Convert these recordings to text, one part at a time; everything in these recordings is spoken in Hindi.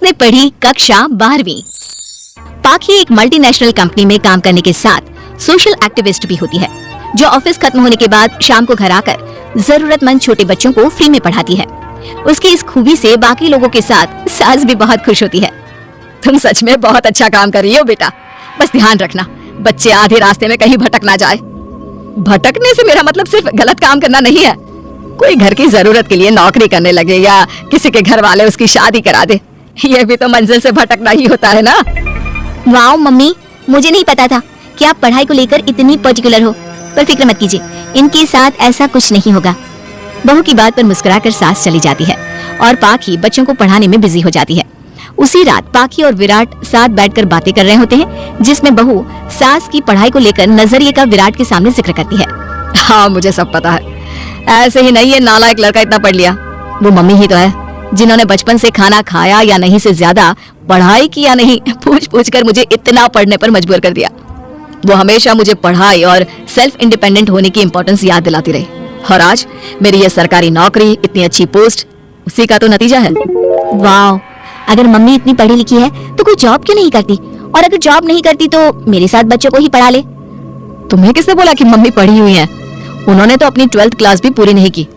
ने पढ़ी कक्षा 12वीं। पाखी एक मल्टीनेशनल कंपनी में काम करने के साथ सोशल एक्टिविस्ट भी होती है, जो ऑफिस खत्म होने के बाद शाम को घर आकर जरूरतमंद छोटे बच्चों को फ्री में पढ़ाती है। उसकी इस खूबी से बाकी लोगों के साथ सास भी बहुत खुश होती है। तुम सच में बहुत अच्छा काम कर रही हो बेटा, बस ध्यान रखना बच्चे आधे रास्ते में कहीं भटक ना जाए। भटकने से मेरा मतलब सिर्फ गलत काम करना नहीं है, कोई घर की जरूरत के लिए नौकरी करने लगे या किसी के घर वाले उसकी शादी करा दे, ये भी तो मंजिल से भटकना ही होता है ना। वाओ मम्मी, मुझे नहीं पता था कि आप पढ़ाई को लेकर इतनी पर्टिकुलर हो, पर फिक्र मत कीजिए, इनके साथ ऐसा कुछ नहीं होगा। बहू की बात पर मुस्कुराकर सास चली जाती है और पाखी बच्चों को पढ़ाने में बिजी हो जाती है। उसी रात पाखी और विराट साथ बैठकर बातें कर रहे होते हैं, जिसमें बहू सास की पढ़ाई को लेकर नजरिए का विराट के सामने जिक्र करती है। हाँ मुझे सब पता है, ऐसे ही नहीं ये नालायक लड़का इतना पढ़ लिया, वो मम्मी ही तो है जिन्होंने बचपन से खाना खाया या नहीं से ज्यादा पढ़ाई की या नहीं पूछ पूछ कर मुझे इतना पढ़ने पर मजबूर कर दिया। वो हमेशा मुझे पढ़ाई और सेल्फ इंडिपेंडेंट होने की इम्पोर्टेंस याद दिलाती रही, और आज मेरी ये सरकारी नौकरी, इतनी अच्छी पोस्ट, उसी का तो नतीजा है। वाह, अगर मम्मी इतनी पढ़ी लिखी है तो कोई जॉब क्यों नहीं करती, और अगर जॉब नहीं करती तो मेरे साथ बच्चों को ही पढ़ा ले। तुम्हें किसने बोला कि मम्मी पढ़ी हुई है? उन्होंने तो अपनी 12th क्लास भी पूरी नहीं की,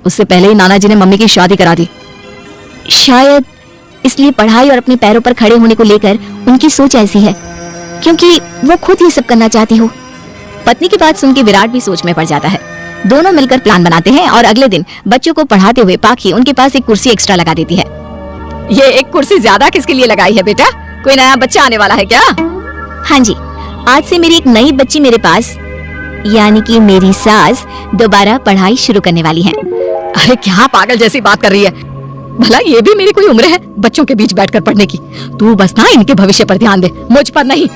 उससे पहले ही नाना जी ने मम्मी की शादी करा दी। शायद इसलिए पढ़ाई और अपने पैरों पर खड़े होने को लेकर उनकी सोच ऐसी है, क्योंकि वो खुद ये सब करना चाहती हो। पत्नी की बात सुनकर विराट भी सोच में पड़ जाता है। दोनों मिलकर प्लान बनाते हैं और अगले दिन बच्चों को पढ़ाते हुए पाखी उनके पास एक कुर्सी एक्स्ट्रा लगा देती है। ये एक कुर्सी ज्यादा किसके लिए लगाई है बेटा? कोई नया बच्चा आने वाला है क्या? हाँ जी, आज से मेरी एक नई बच्ची मेरे पास, यानी कि मेरी सास दोबारा पढ़ाई शुरू करने वाली है। अरे क्या पागल जैसी बात कर रही है, भला ये भी मेरी कोई उम्र है बच्चों के बीच बैठकर पढ़ने की? तू बस ना इनके भविष्य पर ध्यान दे, मुझ पर नहीं।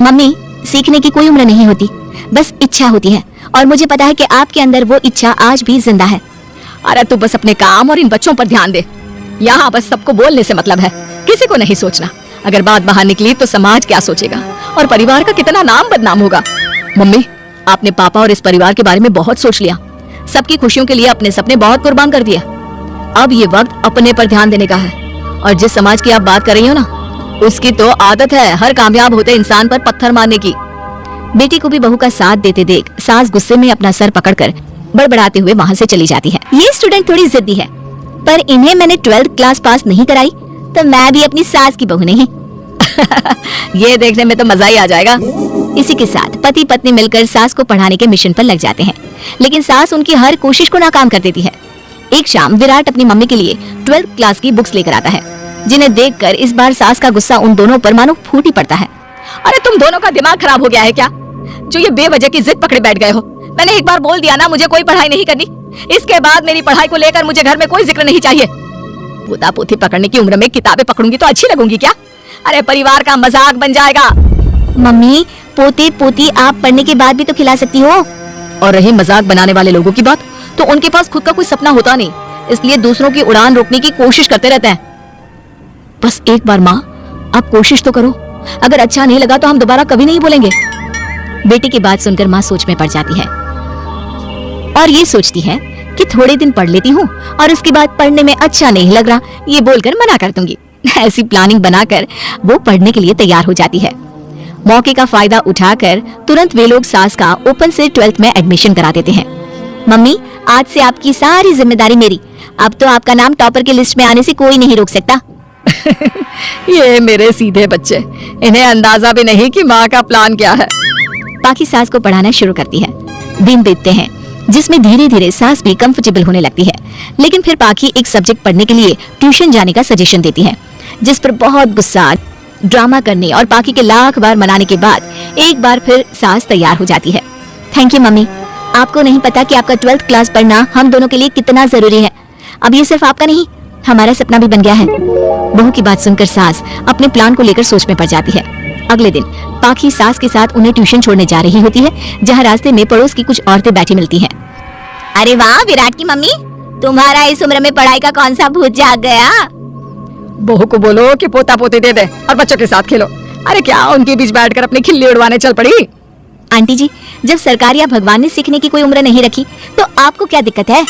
मम्मी, सीखने की कोई उम्र नहीं होती, बस इच्छा होती है, और मुझे पता है कि आपके अंदर वो इच्छा आज भी जिंदा है। अरे तू बस अपने काम और इन बच्चों पर ध्यान दे। यहाँ बस सबको बोलने से मतलब है, किसी को नहीं सोचना। अगर बात बाहर निकली तो समाज क्या सोचेगा और परिवार का कितना नाम बदनाम होगा। मम्मी, आपने पापा और इस परिवार के बारे में बहुत सोच लिया, सबकी खुशियों के लिए अपने सपने बहुत कुर्बान कर दिए। अब ये वक्त अपने पर ध्यान देने का है। और जिस समाज की आप बात कर रही हो ना, उसकी तो आदत है हर कामयाब होते इंसान पर पत्थर मारने की। बेटी को भी बहू का साथ देते देख सास गुस्से में अपना सर पकड़कर बड़बड़ाते हुए वहाँ से चली जाती है। ये स्टूडेंट थोड़ी जिद्दी है, पर इन्हें मैंने 12th क्लास पास नहीं कराई तो मैं भी अपनी सास की बहू नहीं। ये देखने में तो मजा ही आ जाएगा। इसी के साथ पति पत्नी मिलकर सास को पढ़ाने के मिशन पर लग जाते हैं, लेकिन सास उनकी हर कोशिश को नाकाम कर देती है। एक शाम विराट अपनी मम्मी के लिए 12th क्लास की बुक्स लेकर आता है, जिन्हें देखकर इस बार सास का गुस्सा उन दोनों पर मानो फूट ही पड़ता है। अरे तुम दोनों का दिमाग खराब हो गया है क्या, जो ये बेवजह की जिद पकड़े बैठ गए हो? मैंने एक बार बोल दिया ना मुझे कोई पढ़ाई नहीं करनी, इसके बाद मेरी पढ़ाई को लेकर मुझे घर में कोई जिक्र नहीं चाहिए। पोता पोती पकड़ने की उम्र में किताबें पकड़ूंगी तो अच्छी लगूंगी क्या? अरे परिवार का मजाक बन जाएगा। मम्मी, पोते पोती आप पढ़ने के बाद भी तो खिला सकती हो। और रही मजाक बनाने वाले लोगों की बात, तो उनके पास खुद का कोई सपना होता नहीं, इसलिए दूसरों की उड़ान रोकने की कोशिश करते रहते हैं। बस एक बार माँ, आप कोशिश तो करो, अगर अच्छा नहीं लगा तो हम दोबारा कभी नहीं बोलेंगे। बेटी की बात सुनकर माँ सोच में पड़ जाती है और ये सोचती है कि थोड़े दिन पढ़ लेती हूँ और उसके बाद पढ़ने में अच्छा नहीं लग रहा ये बोलकर मना कर दूंगी। ऐसी प्लानिंग बनाकर वो पढ़ने के लिए तैयार हो जाती है। मौके का फायदा उठाकर तुरंत वे लोग सास का ओपन से 12th में एडमिशन करा देते हैं। मम्मी, आज से आपकी सारी जिम्मेदारी मेरी, अब तो आपका नाम टॉपर की लिस्ट में आने से कोई नहीं रोक सकता। ये मेरे सीधे बच्चे, इन्हें अंदाजा भी नहीं कि माँ का प्लान क्या है। पाखी सास को पढ़ाना शुरू करती है। दिन बीतते हैं जिसमें धीरे धीरे सास भी कंफर्टेबल होने लगती है, लेकिन फिर पाखी एक सब्जेक्ट पढ़ने के लिए ट्यूशन जाने का सजेशन देती है, जिस पर बहुत गुस्सा, ड्रामा करने और पाखी के लाख बार मनाने के बाद एक बार फिर सास तैयार हो जाती है। थैंक यू मम्मी, आपको नहीं पता कि आपका 12th क्लास पढ़ना हम दोनों के लिए कितना जरूरी है। अब ये सिर्फ आपका नहीं, हमारा सपना भी बन गया है। बहू की बात सुनकर सास अपने प्लान को लेकर सोच में पड़ जाती है। अगले दिन पाखी सास के साथ उन्हें ट्यूशन छोड़ने जा रही होती है, जहाँ रास्ते में पड़ोस की कुछ औरतें बैठी मिलती हैं। अरे वाह विराट की मम्मी, तुम्हारा इस उम्र में पढ़ाई का कौन सा भूत जाग गया? बहू को बोलो कि पोता पोती दे दे और बच्चों के साथ खेलो। अरे क्या उनके बीच बैठकर अपनी खिल्ली उड़वाने चल पड़ी? आंटी जी, जब सरकार या भगवान ने सीखने की कोई उम्र नहीं रखी तो आपको क्या दिक्कत है?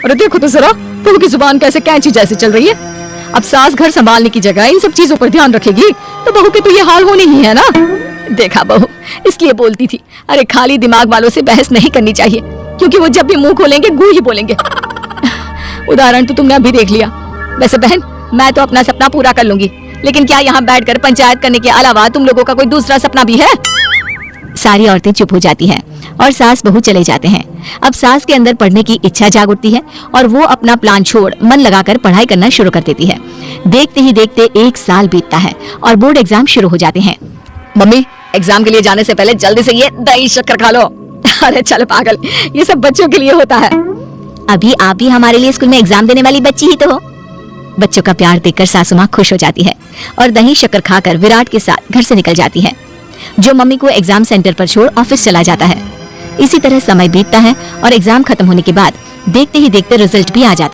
अरे देखो तो जरा, बहू की जुबान कैसे कैंची जैसी चल रही है। अब सास घर संभालने की जगह इन सब चीजों पर ध्यान रखेगी तो बहू के तो ये हाल होने ही है ना। देखा बहू, इसलिए बोलती थी, अरे खाली दिमाग वालों से बहस नहीं करनी चाहिए, क्योंकि वो जब भी मुंह खोलेंगे गू ही बोलेंगे। उदाहरण तो तुमने अभी देख लिया। वैसे बहन, मैं तो अपना सपना पूरा कर लूंगी, लेकिन क्या यहाँ बैठकर पंचायत करने के अलावा तुम लोगों का कोई दूसरा सपना भी है? सारी औरतें चुप हो जाती हैं और सास बहू चले जाते हैं। अब सास के अंदर पढ़ने की इच्छा जाग उठती है और वो अपना प्लान छोड़ मन लगाकर पढ़ाई करना शुरू कर देती है। देखते ही देखते 1 साल बीतता है और बोर्ड एग्जाम शुरू हो जाते हैं। मम्मी, एग्जाम के लिए जाने से पहले जल्दी से ये दही शक्कर खा लो। अरे चल पागल, ये सब बच्चों के लिए होता है। अभी आप भी हमारे लिए स्कूल में एग्जाम देने वाली बच्ची ही तो हो। बच्चों का प्यार देखकर सासू माँ खुश हो जाती है और दही शक्कर खाकर विराट के साथ घर से निकल जाती है, जो मम्मी को एग्जाम सेंटर पर छोड़ ऑफिस चला जाता है। इसी तरह समय बीतता है और एग्जाम खत्म होने के बाद देखते ही देखते रिजल्ट भी आ जाता है।